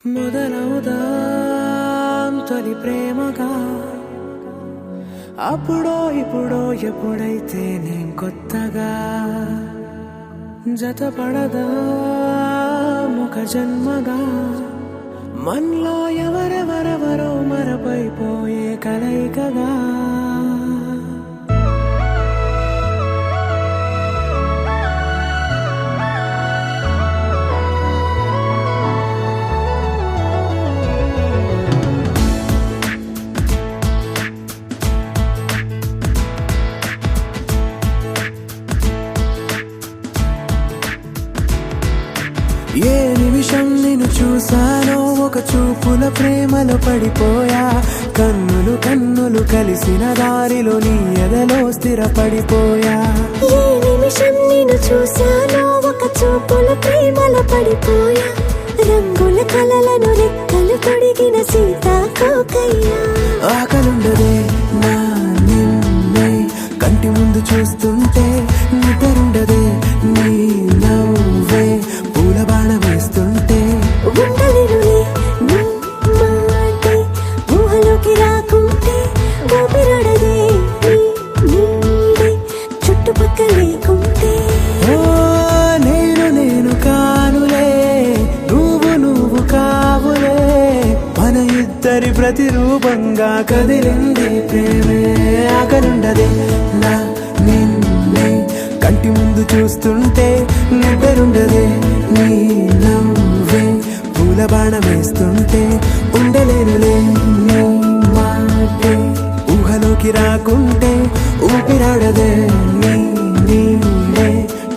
మొదలవుదాం తొలి ప్రేమగా అప్పుడో ఇప్పుడో ఎప్పుడైతే నేను కొత్తగా జతపడదా ఒక జన్మగా మనలో ఎవరెవరెవరో మరపైపోయే కలయికగా ఏ నిమిషం నిన్ను చూసానో ఒక చూపుల ప్రేమలో పడిపోయా కన్నులు కన్నులు కలిసిన దారిలో నీ ఎదలో స్థిరపడిపోయా ఏ నిమిషం నిన్ను చూసానో ఒక చూపుల ప్రేమలో పడిపోయా రంగుల కలలను రెక్కలు తొడిగిన సీతాకోకయ్యా ఆకలుండదే నా నిన్నే కంటి ముందు చూస్తుంటే నిద్రుండదే నీ నవ్వే పూల బాణం వేస్తుంటే ఉండలేనులే నీ మాటే ఊహలోకి రాకుంటే ఊపిరాడదే నీ నీడే చుట్టుపక్కల లేకుంటే ఓ నేను కానులే నువ్వు కావులే మన ఇద్దరి ప్రతిరూపంగా కదిలింది ప్రేమే ఆకలుండదే నా నిన్నే కంటి ముందు చూస్తుంటే నిద్రుండదే నీ నవ్వే పూల బాణం వేస్తుంటే ఉండలేనులే నీ మాటే ఊహలోకి రాకుంటే ఊపిరాడదే నీ నీడే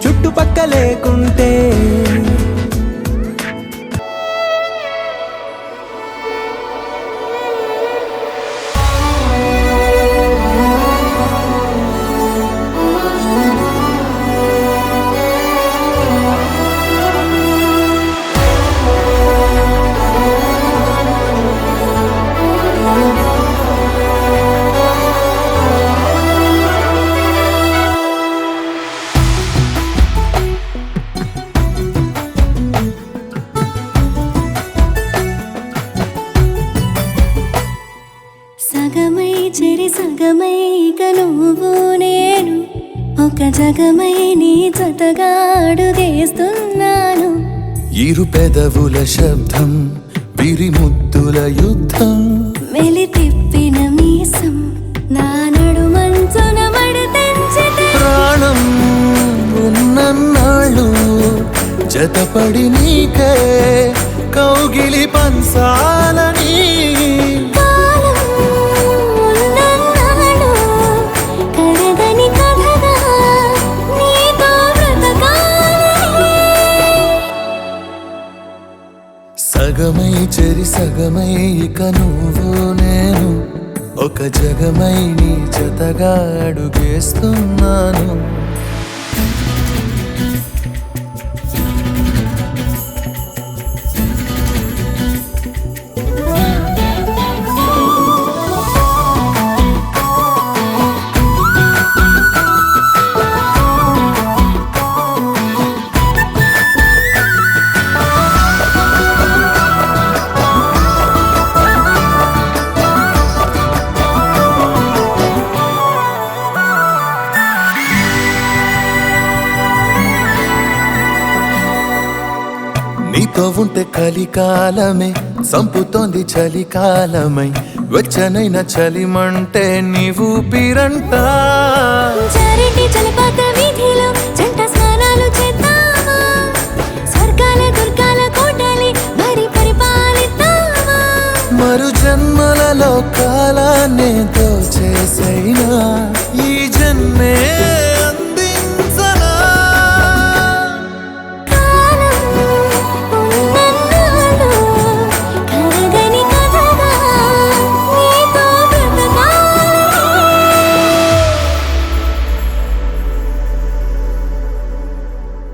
చుట్టుపక్క లేకుంటే సగమై చెరి సగమై ఇక నువ్వు నేను ఒక జగమై నీ జతగా అడుగేస్తున్నాను ఇరు పెదవుల శబ్దం విరి ముద్దుల యుద్ధం మెలి తిప్పిన మీసం నా నడుమంచున మడతెంచితే ప్రాణం ఉన్నన్నాళ్ళు జతపడి నీకే కౌగిలి పంచాలని కాలం ఉన్నన్నాడు కడగని కథగా నీతో బ్రతకాలని సగమై చెరి సగమై ఇక నువ్వు నేను ఒక జగమై నీ జతగా అడుగేస్తున్నాను నీతో ఉంటే కలికాలమే సంపుతోంది చలికాలమై వెచ్చనైన చలిమంటే నీవు ఊపిరంట చారిటి చలిపాతవి